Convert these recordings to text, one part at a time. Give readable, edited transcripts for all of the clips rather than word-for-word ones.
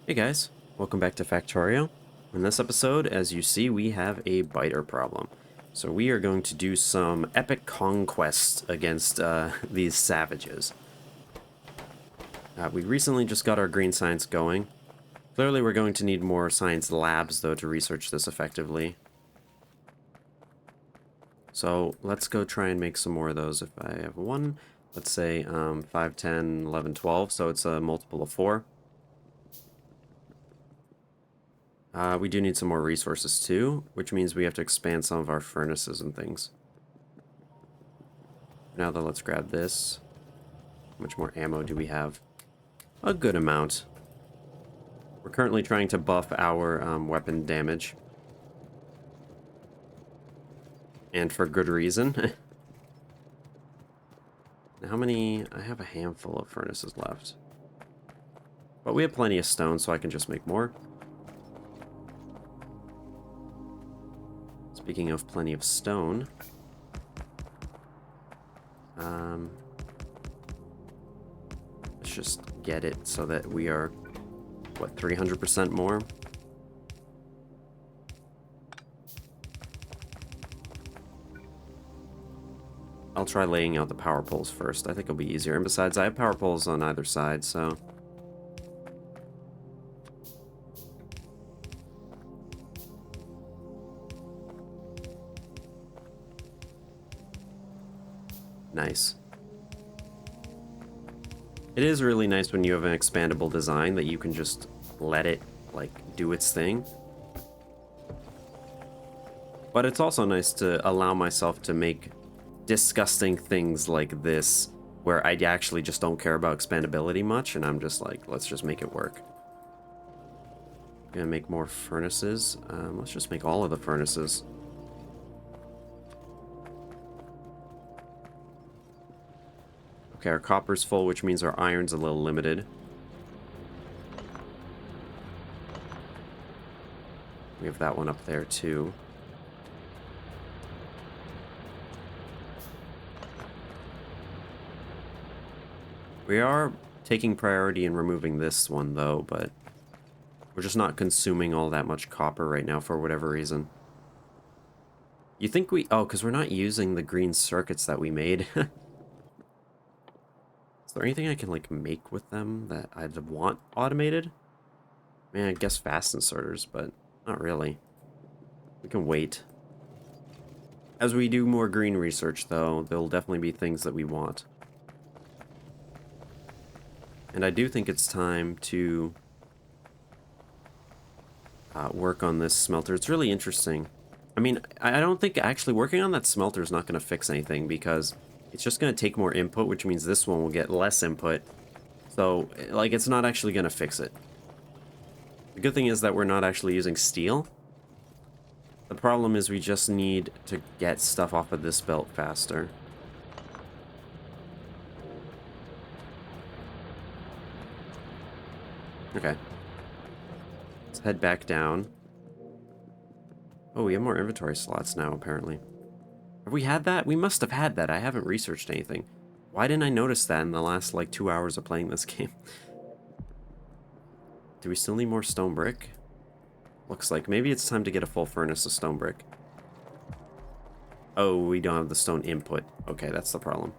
Hey guys, welcome back to Factorio. In this episode, as you see, we have a biter problem. So we are going to do some epic conquests against these savages. We recently just got our green science going. Clearly we're going to need more science labs, though, to research this effectively. So let's go try and make some more of those. If I have one, let's say 5, 10, 11, 12, so it's a multiple of 4. We do need some more resources too, which means we have to expand some of our furnaces and things. Now then, let's grab this. How much more ammo do we have? A good amount. We're currently trying to buff our weapon damage. And for good reason. How many? I have a handful of furnaces left. But we have plenty of stone, so I can just make more. Speaking of plenty of stone, let's just get it so that we are, what, 300% more? I'll try laying out the power poles first. I think it'll be easier. And besides, I have power poles on either side, so... Nice. It is really nice when you have an expandable design that you can just let it, like, do its thing. But it's also nice to allow myself to make disgusting things like this, where I actually just don't care about expandability much, and I'm just like, let's just make it work. Gonna make more furnaces. Let's just make all of the furnaces. Okay, our copper's full, which means our iron's a little limited. We have that one up there, too. We are taking priority in removing this one, though, but we're just not consuming all that much copper right now for whatever reason. You think we... Oh, because we're not using the green circuits that we made. Is there anything I can, like, make with them that I'd want automated? Man, I guess fast inserters, but not really. We can wait. As we do more green research, though, there'll definitely be things that we want. And I do think it's time to work on this smelter. It's really interesting. I mean, I don't think actually working on that smelter is not going to fix anything, because it's just going to take more input, which means this one will get less input. So, like, it's not actually going to fix it. The good thing is that we're not actually using steel. The problem is we just need to get stuff off of this belt faster. Okay. Let's head back down. Oh, we have more inventory slots now, apparently. Have we had that? We must have had that. I haven't researched anything. Why didn't I notice that in the last, like, 2 hours of playing this game? Do we still need more stone brick? Looks like maybe it's time to get a full furnace of stone brick. Oh, we don't have the stone input. Okay, that's the problem.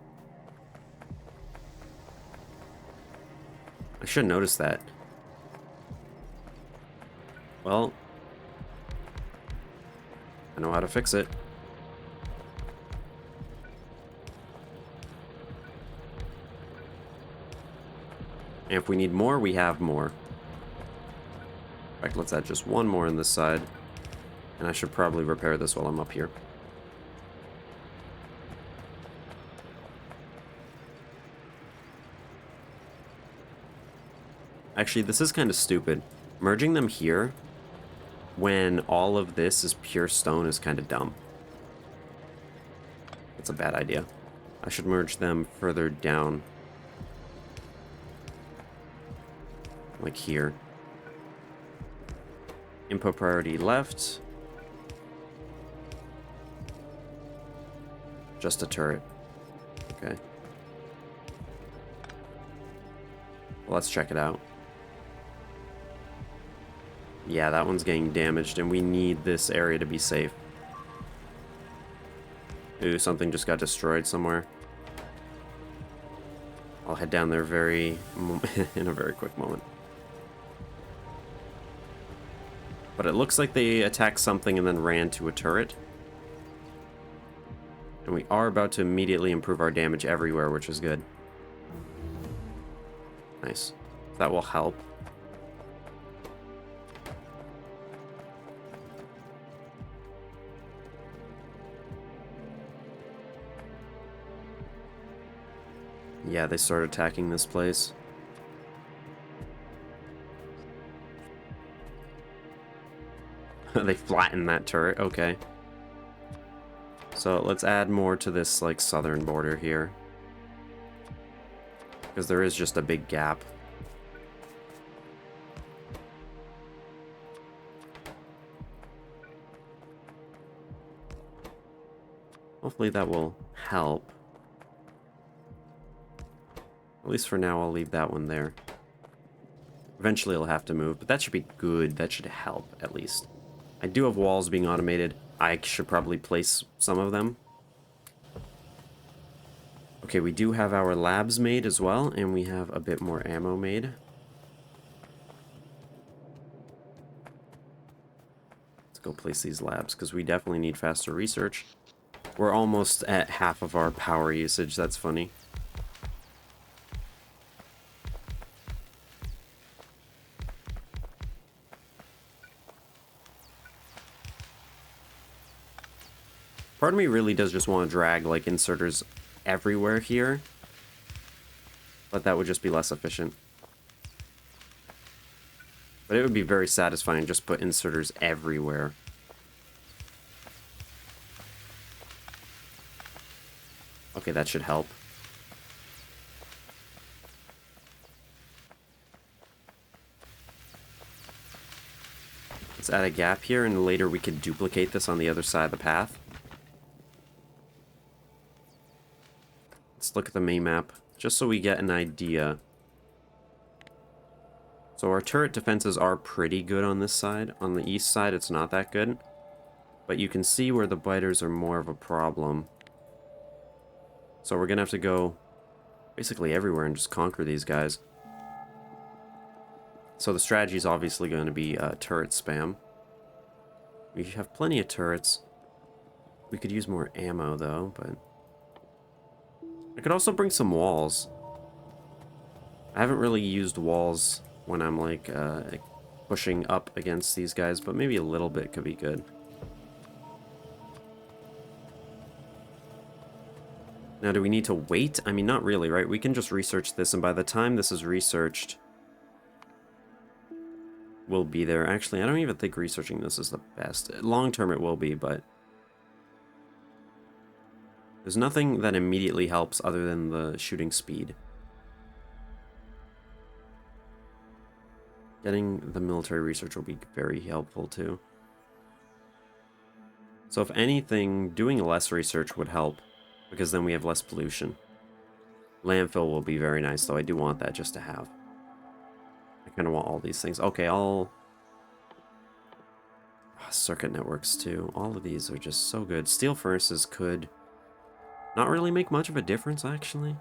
I should notice that. Well, I know how to fix it. And if we need more, we have more. In fact, let's add just one more on this side. And I should probably repair this while I'm up here. Actually, this is kind of stupid. Merging them here when all of this is pure stone is kind of dumb. That's a bad idea. I should merge them further down. Like here. Input priority left. Just a turret. Okay. Well, let's check it out. Yeah, that one's getting damaged, and we need this area to be safe. Ooh, something just got destroyed somewhere. I'll head down there in a very quick moment. But it looks like they attacked something and then ran to a turret. And we are about to immediately improve our damage everywhere, which is good. Nice. That will help. Yeah, they started attacking this place. They flattened that turret. Okay. So let's add more to this, like, southern border here. Because there is just a big gap. Hopefully that will help. At least for now, I'll leave that one there. Eventually it'll have to move, but that should be good. That should help, at least. I do have walls being automated. I should probably place some of them. Okay, we do have our labs made as well, and we have a bit more ammo made. Let's go place these labs, because we definitely need faster research. We're almost at half of our power usage. That's funny. Part of me really does just want to drag, like, inserters everywhere here. But that would just be less efficient. But it would be very satisfying just put inserters everywhere. Okay, that should help. Let's add a gap here, and later we could duplicate this on the other side of the path. Let's look at the main map, just so we get an idea. So our turret defenses are pretty good on this side. On the east side, it's not that good. But you can see where the biters are more of a problem. So we're gonna have to go basically everywhere and just conquer these guys. So the strategy is obviously going to be turret spam. We have plenty of turrets. We could use more ammo though, but... I could also bring some walls. I haven't really used walls when I'm like pushing up against these guys, but maybe a little bit could be good. Now, do we need to wait? I mean, not really, right? We can just research this, and by the time this is researched, we'll be there. Actually, I don't even think researching this is the best. Long term it will be, but... there's nothing that immediately helps other than the shooting speed. Getting the military research will be very helpful too. So if anything, doing less research would help, because then we have less pollution. Landfill will be very nice, though. I do want that just to have. I kind of want all these things. Okay, circuit networks too. All of these are just so good. Steel furnaces could not really make much of a difference, actually.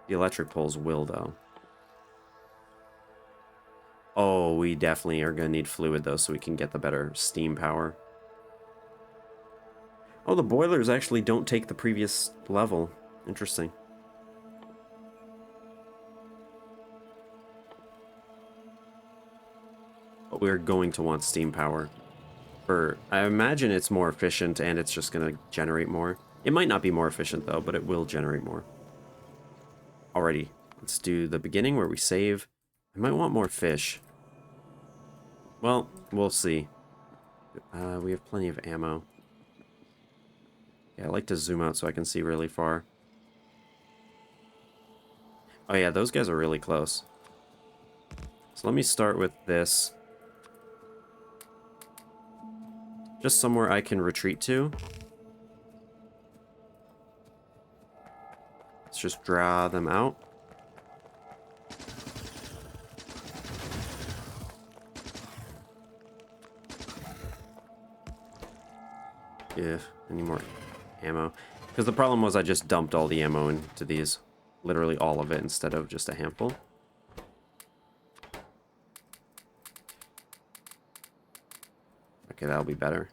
The electric poles will, though. Oh, we definitely are going to need fluid, though, so we can get the better steam power. Oh, the boilers actually don't take the previous level. Interesting. But we're going to want steam power. I imagine it's more efficient, and it's just going to generate more. It might not be more efficient, though, but it will generate more. Alrighty, let's do the beginning where we save. I might want more fish. Well, we'll see. We have plenty of ammo. Yeah, I like to zoom out so I can see really far. Oh yeah, those guys are really close. So let me start with this. Just somewhere I can retreat to. Let's just draw them out. Yeah, any more ammo. Because the problem was I just dumped all the ammo into these. Literally all of it instead of just a handful. Okay, that'll be better.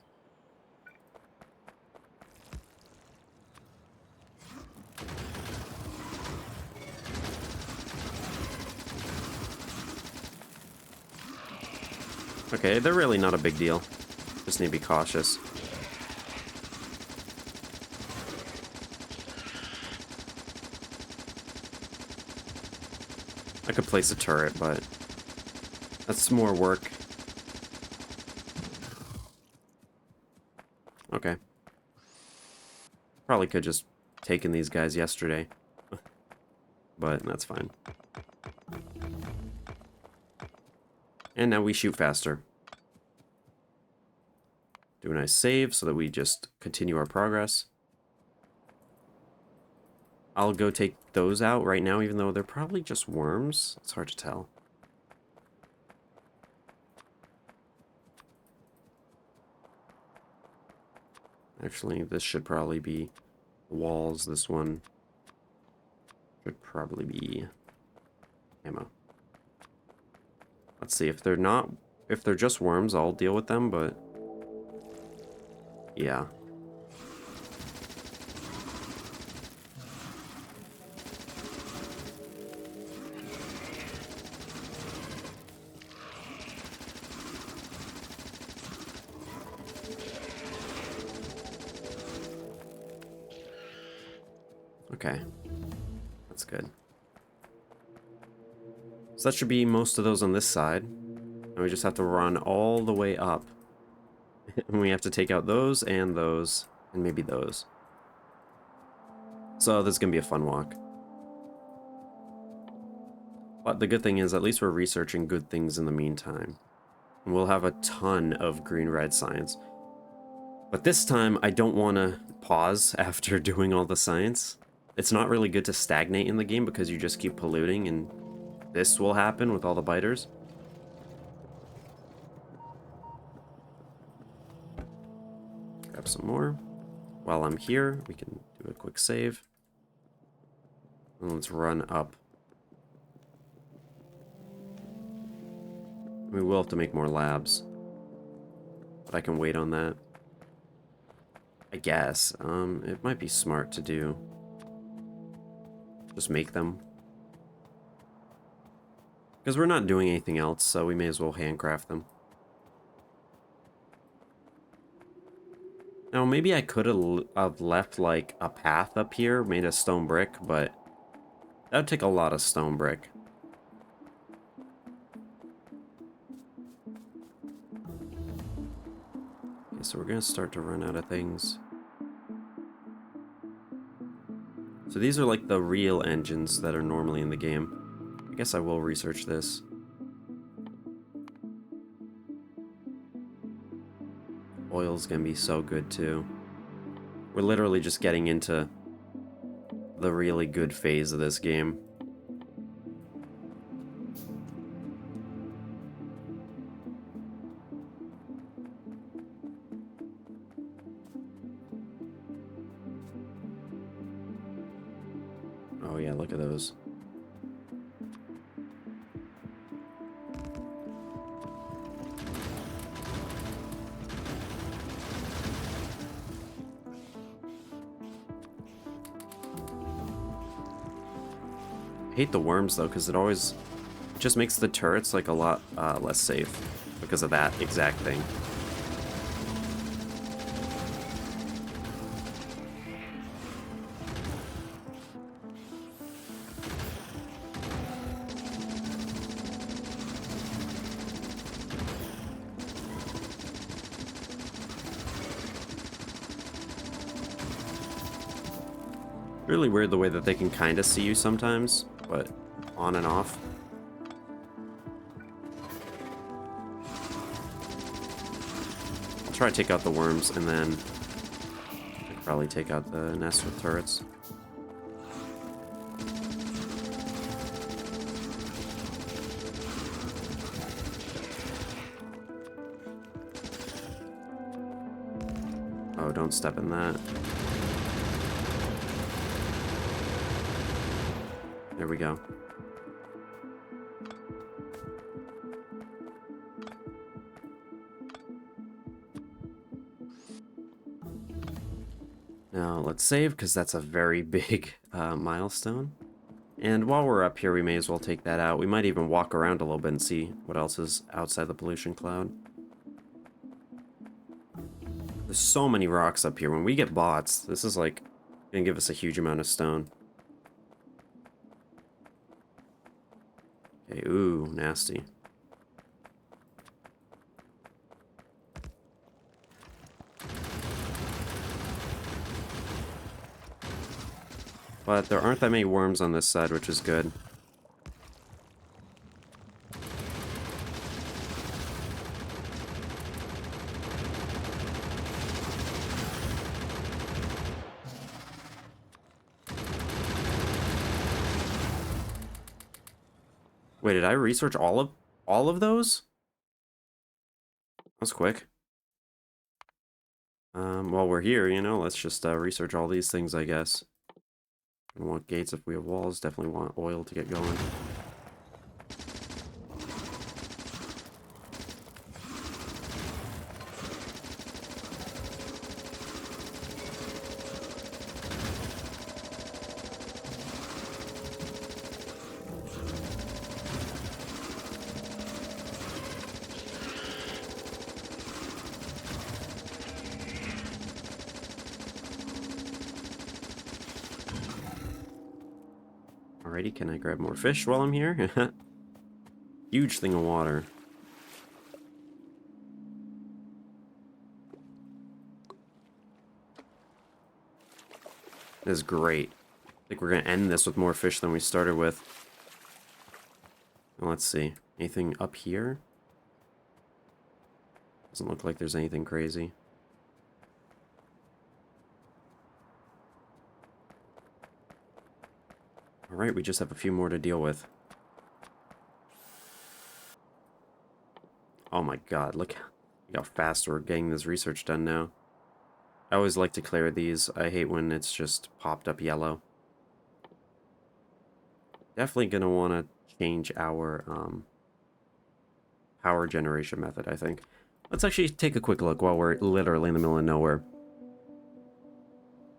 Okay, they're really not a big deal. Just need to be cautious. I could place a turret, but that's more work. Okay. Probably could just taken these guys yesterday. But that's fine. And now we shoot faster. Do a nice save so that we just continue our progress. I'll go take those out right now, even though they're probably just worms. It's hard to tell. Actually, this should probably be walls. This one should probably be ammo. Let's see, if they're not, if they're just worms, I'll deal with them, but yeah. Okay, that's good. So that should be most of those on this side. And we just have to run all the way up. And we have to take out those, and maybe those. So this is going to be a fun walk. But the good thing is, at least we're researching good things in the meantime. And we'll have a ton of green-red science. But this time, I don't want to pause after doing all the science. It's not really good to stagnate in the game because you just keep polluting, and this will happen with all the biters. Grab some more. While I'm here, we can do a quick save. And let's run up. We will have to make more labs. But I can wait on that. I guess. It might be smart to do. Just make them. Because we're not doing anything else, so we may as well handcraft them. Now, maybe I could have left, like, a path up here, made of stone brick, but that would take a lot of stone brick. Okay, so we're going to start to run out of things. So these are, like, the real engines that are normally in the game. I guess I will research this. Oil's gonna be so good too. We're literally just getting into the really good phase of this game. Oh yeah, look at those. I hate the worms though, because it just makes the turrets like a lot less safe because of that exact thing. Really weird the way that they can kind of see you sometimes, but on and off. I'll try to take out the worms, and then I could probably take out the nest with turrets. Oh, don't step in that. There we go. Now let's save, because that's a very big milestone. And while we're up here, we may as well take that out. We might even walk around a little bit and see what else is outside the pollution cloud. There's so many rocks up here. When we get bots, this is like gonna give us a huge amount of stone. Okay, ooh, nasty. But there aren't that many worms on this side, which is good. Wait, did I research all of those? That was quick. While we're here, you know, let's just research all these things, I guess. We want gates if we have walls. Definitely want oil to get going. Alrighty, can I grab more fish while I'm here? Huge thing of water. This is great. I think we're gonna end this with more fish than we started with. Well, let's see. Anything up here? Doesn't look like there's anything crazy. Alright, we just have a few more to deal with. Oh my god, look how fast we're getting this research done now. I always like to clear these. I hate when it's just popped up yellow. Definitely gonna want to change our power generation method, I think. Let's actually take a quick look while we're literally in the middle of nowhere.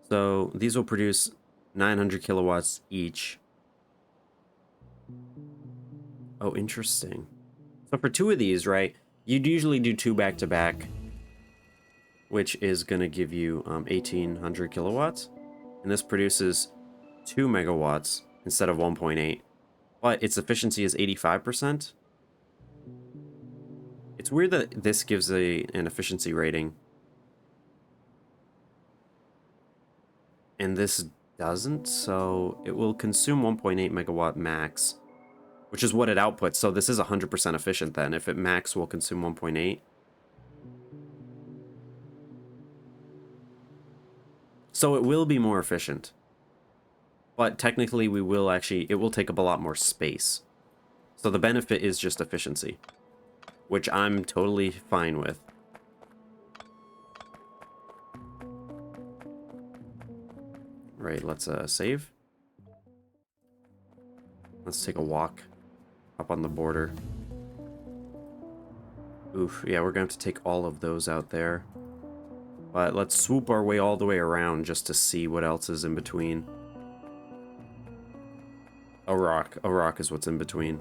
So these will produce 900 kilowatts each. Oh, interesting. So for two of these, right, you'd usually do two back to back, which is going to give you 1800 kilowatts. And this produces 2 megawatts instead of 1.8. But its efficiency is 85%. It's weird that this gives an efficiency rating. And this doesn't, so it will consume 1.8 megawatt max, which is what it outputs. So this is 100% efficient then. If it max will consume 1.8. So it will be more efficient. But technically it will take up a lot more space. So the benefit is just efficiency, which I'm totally fine with. Right, let's save. Let's take a walk up on the border. Oof, yeah, we're going to have to take all of those out there. But let's swoop our way all the way around just to see what else is in between. A rock. A rock is what's in between.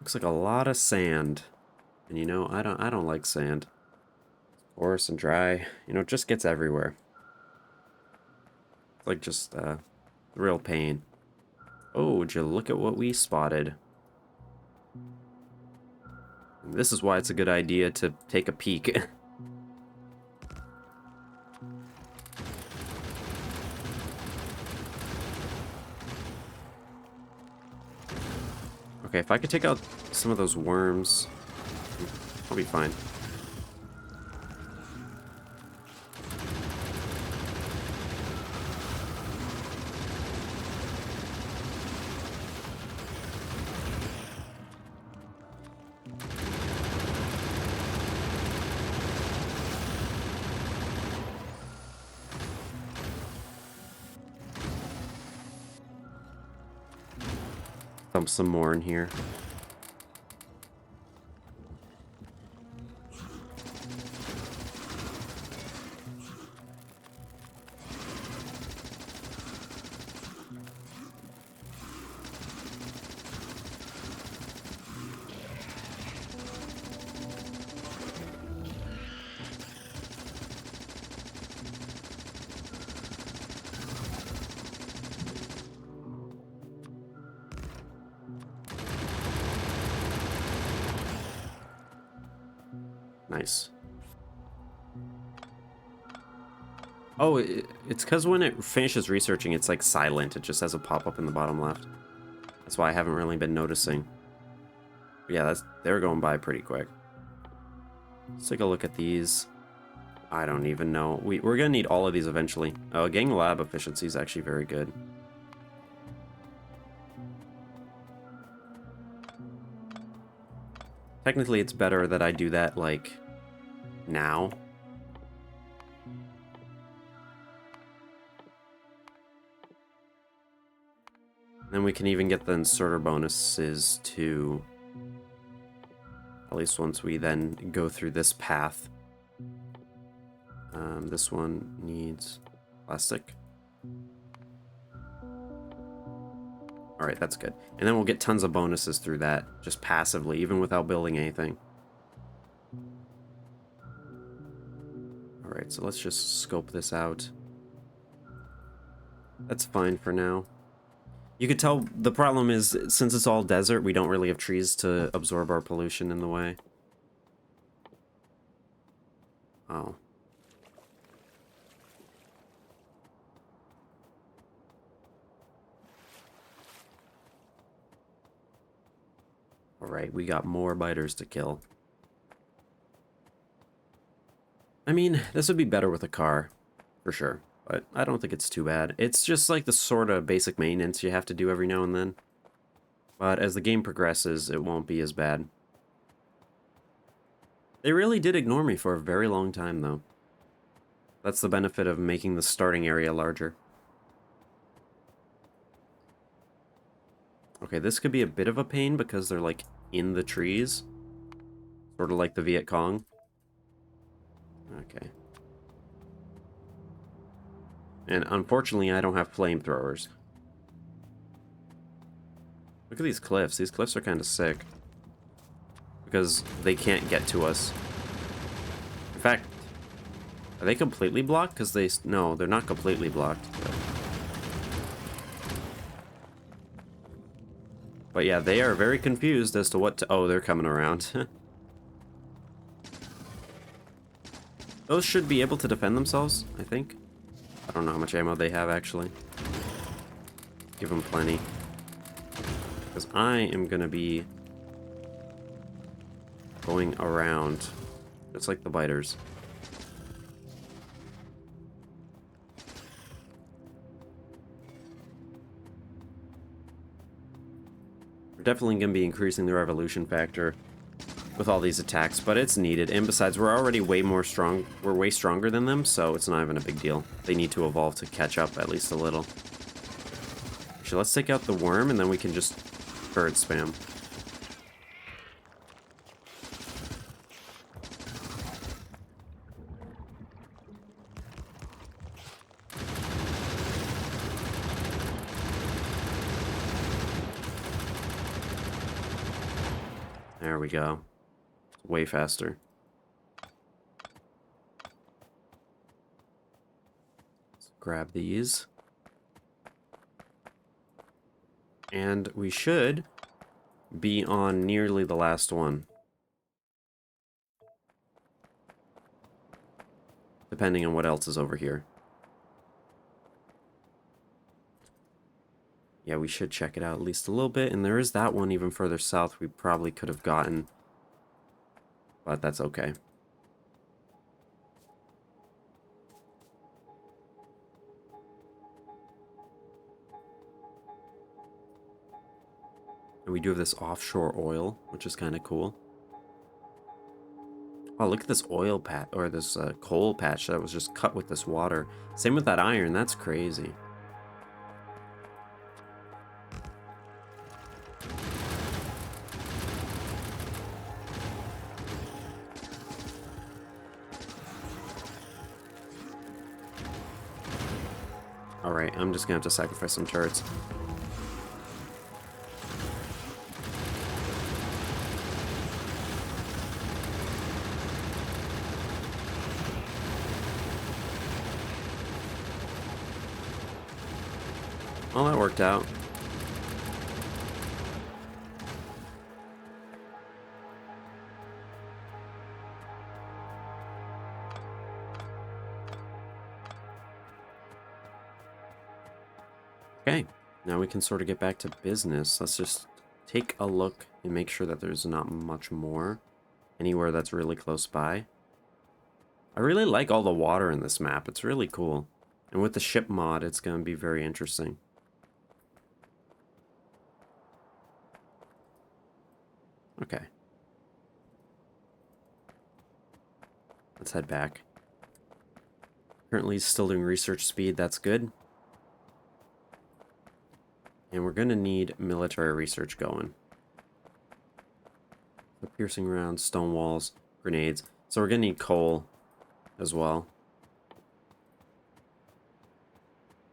Looks like a lot of sand. And you know, I don't like sand. It's coarse and dry. You know, it just gets everywhere. It's like just real pain. Oh, would you look at what we spotted? And this is why it's a good idea to take a peek. Okay, if I could take out some of those worms, I'll be fine. dump some more in here. Nice. Oh, it's because when it finishes researching, it's like silent. It just has a pop-up in the bottom left. That's why I haven't really been noticing. But yeah, they're going by pretty quick. Let's take a look at these. I don't even know. We're gonna need all of these eventually. Oh, getting lab efficiency is actually very good. Technically, it's better that I do that, like, now. Then we can even get the inserter bonuses too. At least once we then go through this path. This one needs plastic. Alright, that's good. And then we'll get tons of bonuses through that, just passively, even without building anything. Alright, so let's just scope this out. That's fine for now. You could tell the problem is, since it's all desert, we don't really have trees to absorb our pollution in the way. Oh. Alright, we got more biters to kill. I mean, this would be better with a car, for sure. But I don't think it's too bad. It's just like the sort of basic maintenance you have to do every now and then. But as the game progresses, it won't be as bad. They really did ignore me for a very long time, though. That's the benefit of making the starting area larger. Okay, this could be a bit of a pain because they're, like, in the trees. Sort of like the Viet Cong. Okay. And unfortunately, I don't have flamethrowers. Look at these cliffs. These cliffs are kind of sick. Because they can't get to us. In fact, are they completely blocked? Because they... No, they're not completely blocked. But yeah, they are very confused as to what to... Oh, they're coming around. Those should be able to defend themselves, I think. I don't know how much ammo they have, actually. Give them plenty. Because I am going to be going around, just like the biters. We're definitely going to be increasing the revolution factor with all these attacks, but it's needed. And besides, we're already way stronger than them, so it's not even a big deal. They need to evolve to catch up at least a little. Actually, let's take out the worm, and then we can just bird spam. There we go. Way faster. Let's grab these. And we should be on nearly the last one. Depending on what else is over here. Yeah, we should check it out at least a little bit. And there is that one even further south we probably could have gotten. But that's okay. And we do have this offshore oil, which is kind of cool. Oh, look at this oil patch, or this coal patch that was just cut with this water. Same with that iron, that's crazy. Alright, I'm just gonna have to sacrifice some turrets. Well, that worked out. Okay, now we can sort of get back to business. Let's just take a look and make sure that there's not much more anywhere that's really close by. I really like all the water in this map. It's really cool. And with the ship mod, it's going to be very interesting. Okay. Let's head back. Currently still doing research speed. That's good. And we're going to need military research going. The piercing rounds, stone walls, grenades. So we're going to need coal as well.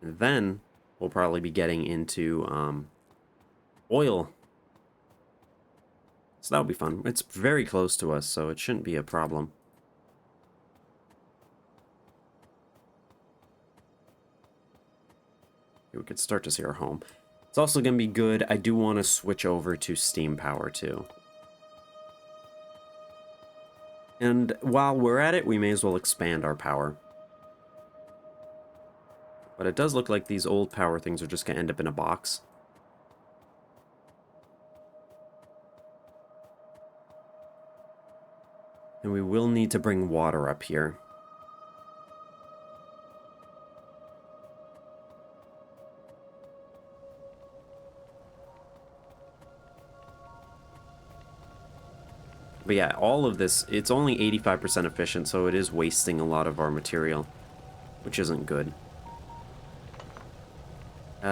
And then we'll probably be getting into oil. So that'll be fun. It's very close to us, so it shouldn't be a problem. We could start to see our home. It's also going to be good. I do want to switch over to steam power too. And while we're at it, we may as well expand our power. But it does look like these old power things are just going to end up in a box. And we will need to bring water up here. But yeah, all of this, it's only 85% efficient, so it is wasting a lot of our material, which isn't good.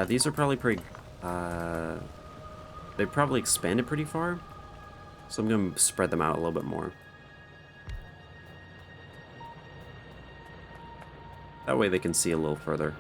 These are probably pretty... they probably expanded pretty far, so I'm going to spread them out a little bit more. That way they can see a little further.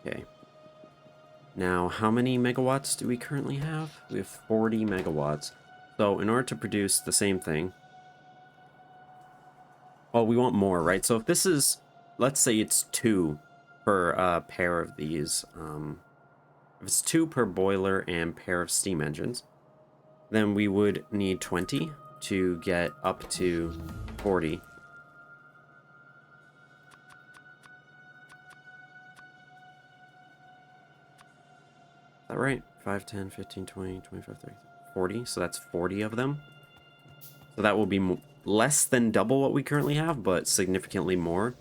Okay. Now, how many megawatts do we currently have? We have 40 megawatts. So, in order to produce the same thing... Well, we want more, right? So if this is... Let's say it's 2 per pair of these. If it's 2 per boiler and pair of steam engines, then we would need 20 to get up to 40. Is that right? 5, 10, 15, 20, 25, 30, 40. So that's 40 of them. So that will be less than double what we currently have, but significantly more.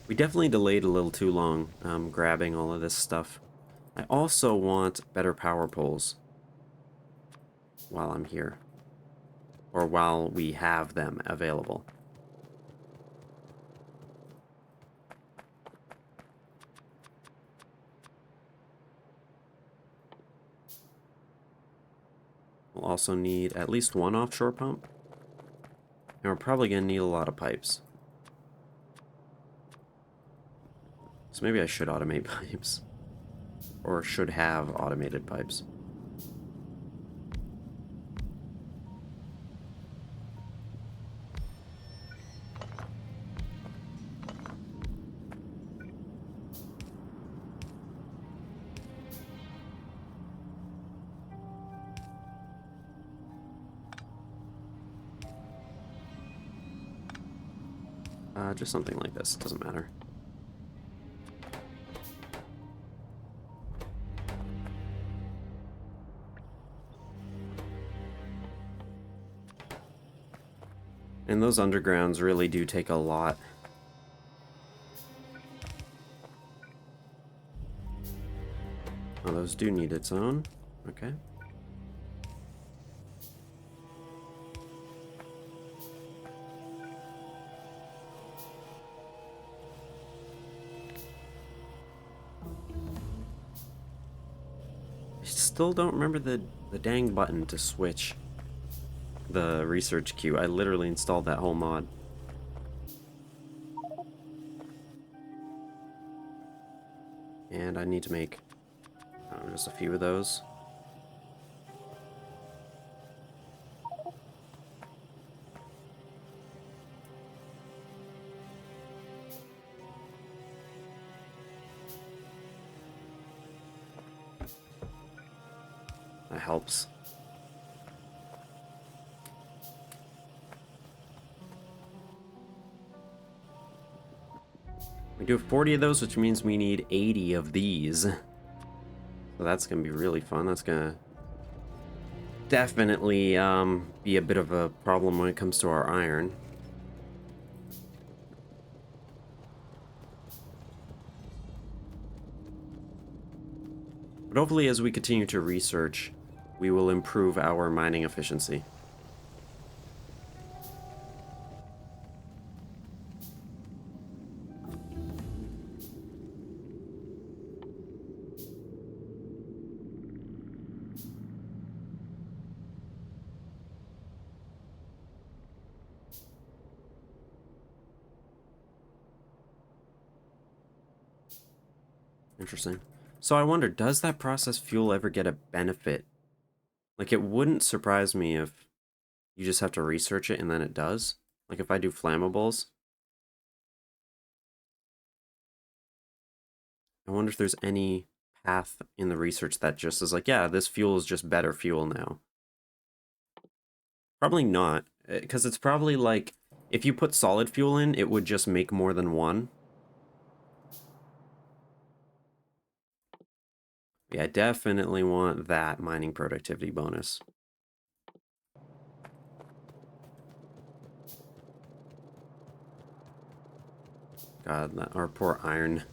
We definitely delayed a little too long grabbing all of this stuff. I also want better power poles while I'm here. Or while we have them available. We'll also need at least 1 offshore pump. And we're probably going to need a lot of pipes. So maybe I should automate pipes. Or should have automated pipes. Just something like this. It doesn't matter. And those undergrounds really do take a lot. Oh, those do need its own. Okay. I still don't remember the dang button to switch the research queue. I literally installed that whole mod. And I need to make just a few of those. That helps. We do have 40 of those, which means we need 80 of these. So that's going to be really fun. That's going to definitely be a bit of a problem when it comes to our iron. But hopefully as we continue to research, we will improve our mining efficiency. Interesting. So I wonder, does that processed fuel ever get a benefit? Like, it wouldn't surprise me if you just have to research it and then it does. Like, if I do flammables, I wonder if there's any path in the research that just is like, yeah, this fuel is just better fuel now. Probably not, because it's probably like, if you put solid fuel in, it would just make more than one. Yeah, I definitely want that mining productivity bonus. God, our poor iron.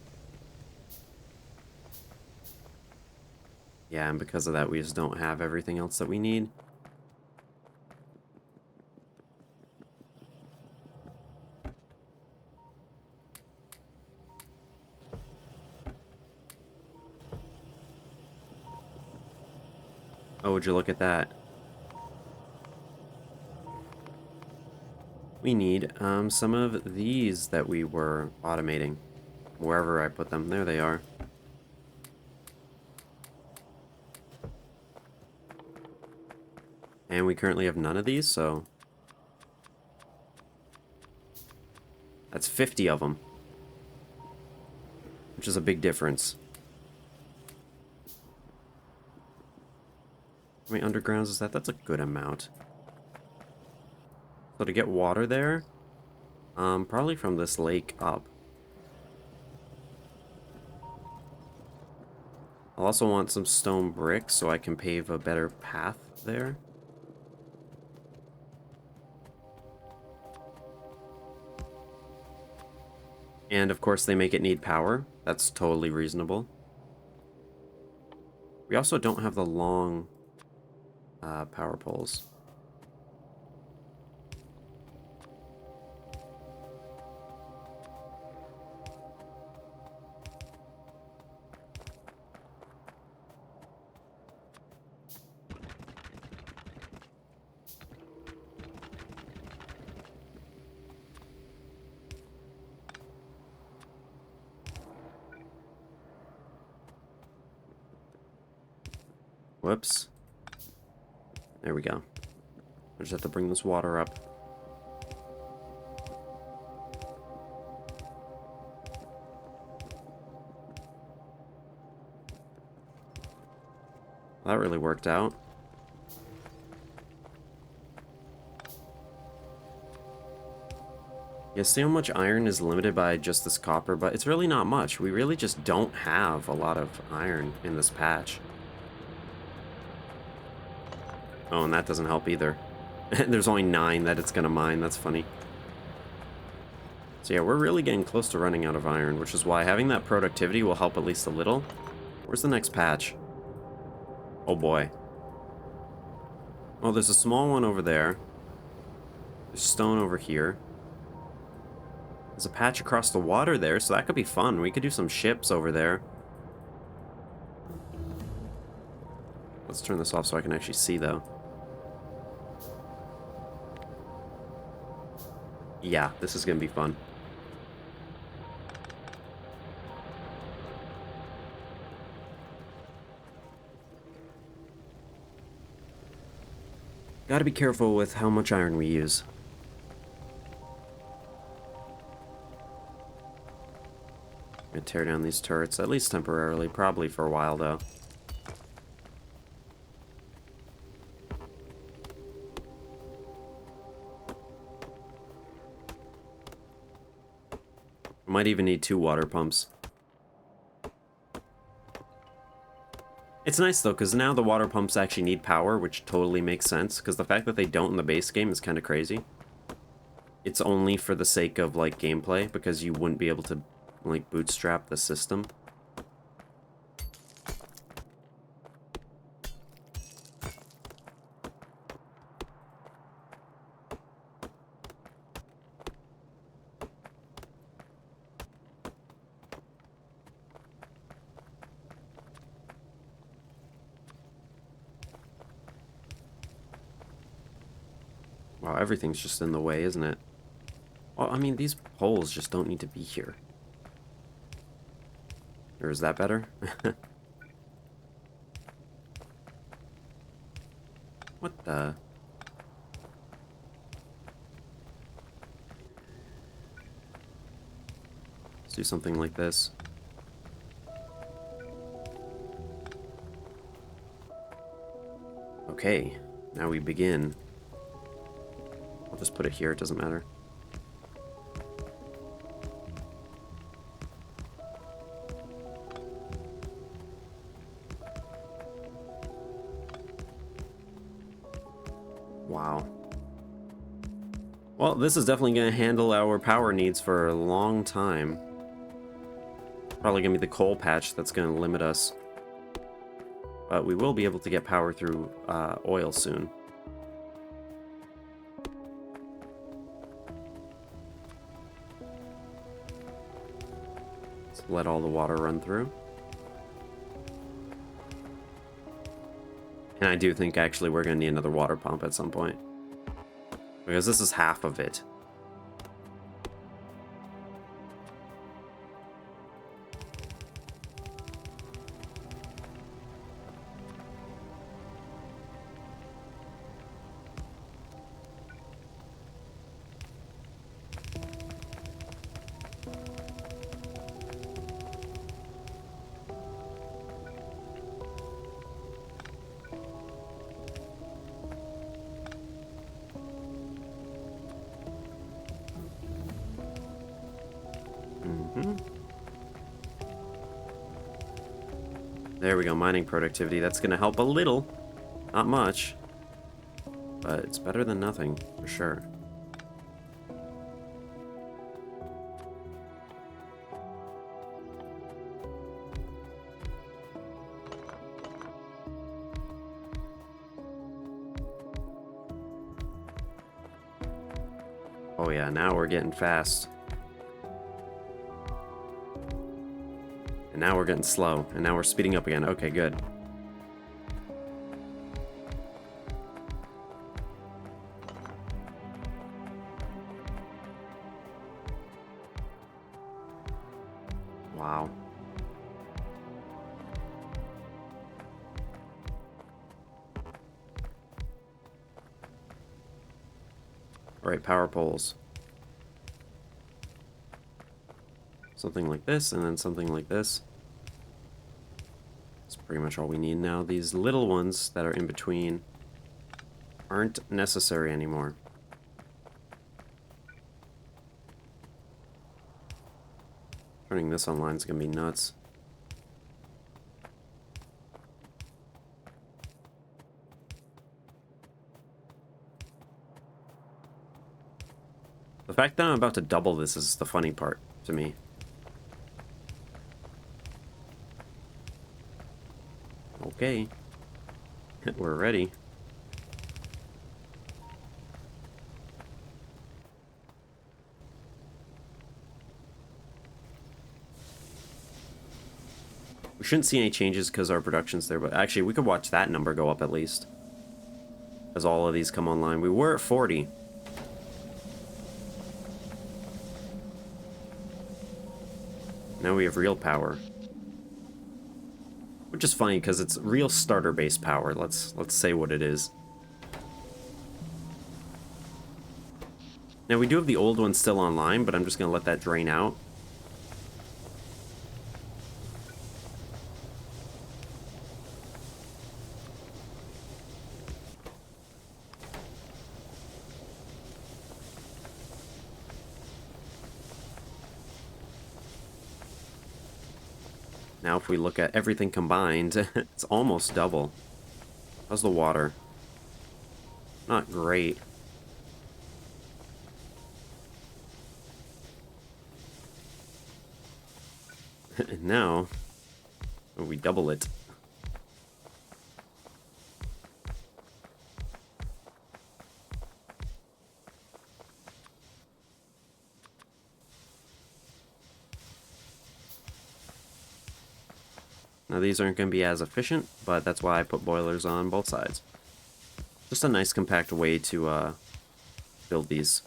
Yeah, and because of that, we just don't have everything else that we need. Oh, would you look at that? We need some of these that we were automating. Wherever I put them. There they are. And we currently have none of these, so... That's 50 of them. Which is a big difference. How many undergrounds is that? That's a good amount. So to get water there, probably from this lake up. I'll also want some stone bricks so I can pave a better path there. And of course they make it need power. That's totally reasonable. We also don't have the long power poles. Whoops. There we go. I just have to bring this water up. Well, that really worked out. Yeah, see how much iron is limited by just this copper, but it's really not much. We really just don't have a lot of iron in this patch. Oh, and that doesn't help either. There's only 9 that it's gonna mine. That's funny. So yeah, we're really getting close to running out of iron, which is why having that productivity will help at least a little. Where's the next patch? Oh boy. Oh, there's a small one over there. There's stone over here. There's a patch across the water there, so that could be fun. We could do some ships over there. Let's turn this off so I can actually see, though. Yeah, this is gonna be fun. Gotta be careful with how much iron we use. I'm gonna tear down these turrets, at least temporarily, probably for a while, though. I might even need 2 water pumps. It's nice, though, because now the water pumps actually need power, which totally makes sense, because the fact that they don't in the base game is kind of crazy. It's only for the sake of, like, gameplay, because you wouldn't be able to, like, bootstrap the system. Wow, everything's just in the way, isn't it? Well, I mean, these poles just don't need to be here. Or is that better? What the? Let's do something like this. Okay, now we begin. I'll just put it here, it doesn't matter. Wow. Well, this is definitely going to handle our power needs for a long time. Probably going to be the coal patch that's going to limit us. But we will be able to get power through oil soon. Let's let all the water run through. And I do think actually we're going to need another water pump at some point. Because this is half of it. There we go, mining productivity. That's going to help a little. Not much. But it's better than nothing, for sure. Oh yeah, now we're getting fast. And now we're getting slow. And now we're speeding up again. Okay, good. Wow. Alright, power poles. Something like this, and then something like this. That's pretty much all we need now. These little ones that are in between aren't necessary anymore. Turning this online is gonna be nuts. The fact that I'm about to double this is the funny part to me. Okay. We're ready. We shouldn't see any changes because our production's there, but actually we could watch that number go up at least. As all of these come online. We were at 40. Now we have real power. Which is funny because it's real starter-based power. Let's say what it is. Now we do have the old one still online, but I'm just gonna let that drain out. Now if we look at everything combined, it's almost double. How's the water? Not great. And now, we double it. Now these aren't going to be as efficient, but that's why I put boilers on both sides. Just a nice compact way to build these.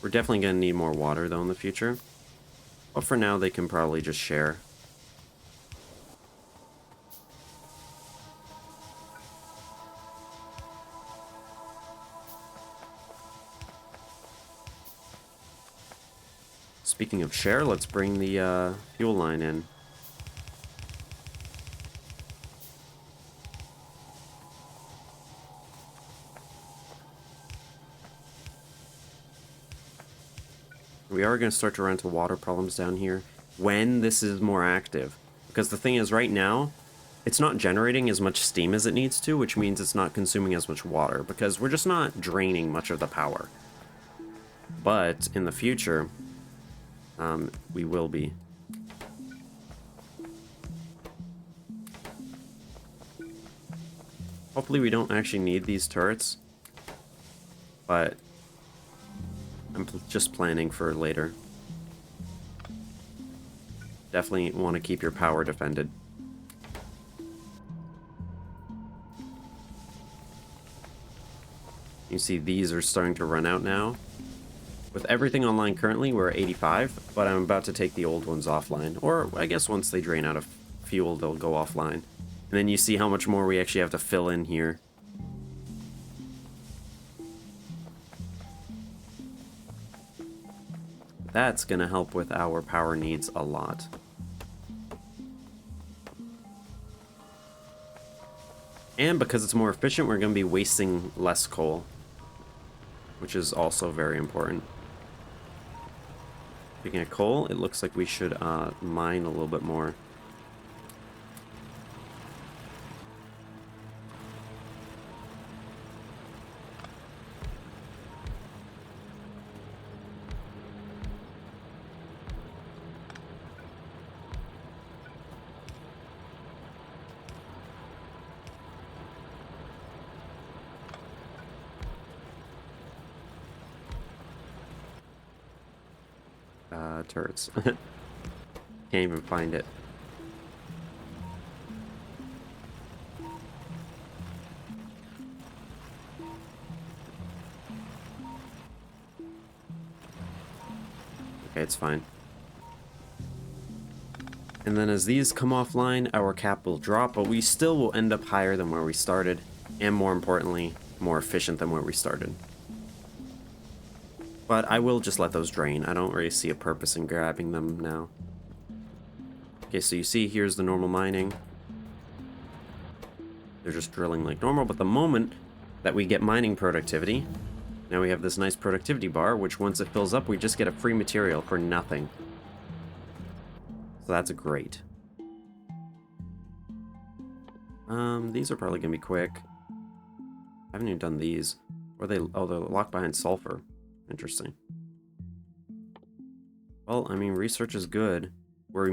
We're definitely going to need more water though in the future. But for now they can probably just share. Speaking of share, let's bring the fuel line in. We are going to start to run into water problems down here when this is more active. Because the thing is, right now, it's not generating as much steam as it needs to, which means it's not consuming as much water, because we're just not draining much of the power. But in the future, we will be. Hopefully we don't actually need these turrets, but I'm just planning for later. Definitely want to keep your power defended. You see these are starting to run out now. With everything online currently, we're at 85, but I'm about to take the old ones offline. Or I guess once they drain out of fuel, they'll go offline. And then you see how much more we actually have to fill in here. That's going to help with our power needs a lot. And because it's more efficient, we're going to be wasting less coal, which is also very important. Speaking of coal, it looks like we should mine a little bit more. Turrets. Can't even find it. Okay, it's fine. And then as these come offline, our cap will drop, but we still will end up higher than where we started, and more importantly, more efficient than where we started. But I will just let those drain. I don't really see a purpose in grabbing them now. Okay, so you see here's the normal mining. They're just drilling like normal, but the moment that we get mining productivity, now we have this nice productivity bar, which once it fills up, we just get a free material for nothing. So that's great. These are probably gonna be quick. I haven't even done these. Or they... Oh, they're locked behind sulfur. Interesting. Well, I mean, research is good. We're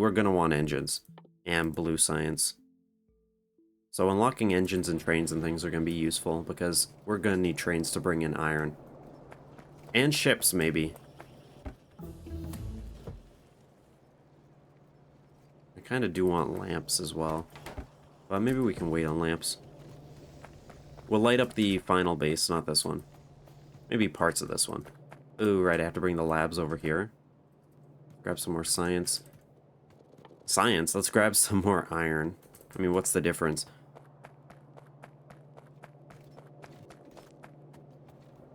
gonna want engines. And blue science. So unlocking engines and trains and things are gonna be useful, because we're gonna need trains to bring in iron. And ships, maybe. I kind of do want lamps as well. But maybe we can wait on lamps. We'll light up the final base, not this one. Maybe parts of this one. Ooh, right, I have to bring the labs over here. Grab some more science. Science? Let's grab some more iron. I mean, what's the difference?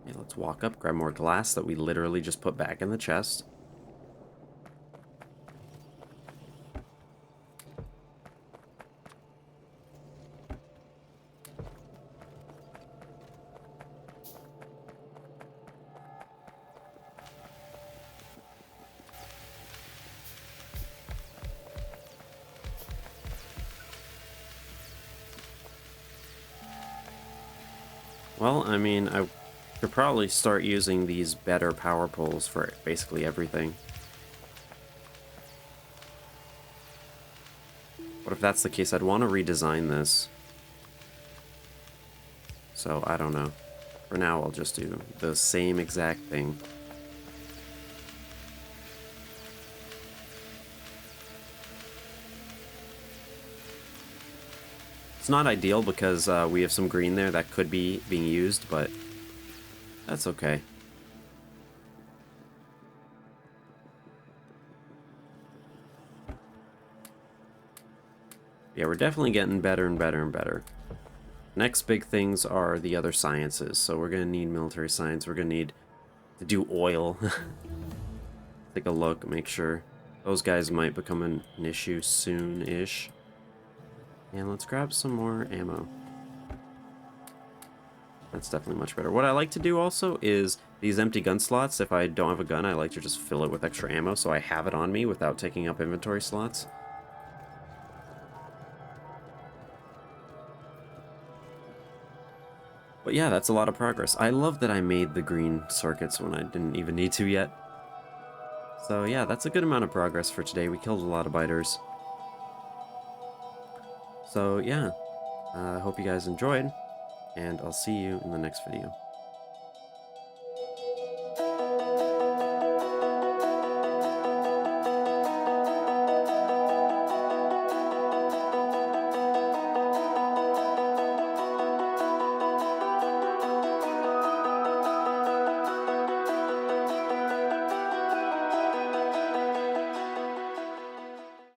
Yeah, let's walk up, grab more glass that we literally just put back in the chest. Well, I mean, I could probably start using these better power poles for basically everything. But if that's the case, I'd want to redesign this. So, I don't know. For now, I'll just do the same exact thing. It's not ideal because we have some green there that could be being used, but that's okay. Yeah, we're definitely getting better and better and better. Next big things are the other sciences. So we're going to need military science. We're going to need to do oil. Take a look, make sure. Those guys might become an issue soon-ish. And let's grab some more ammo. That's definitely much better. What I like to do also is these empty gun slots, if I don't have a gun, I like to just fill it with extra ammo so I have it on me without taking up inventory slots. But yeah, that's a lot of progress. I love that I made the green circuits when I didn't even need to yet. So yeah, that's a good amount of progress for today. We killed a lot of biters. So yeah, I hope you guys enjoyed, and I'll see you in the next video.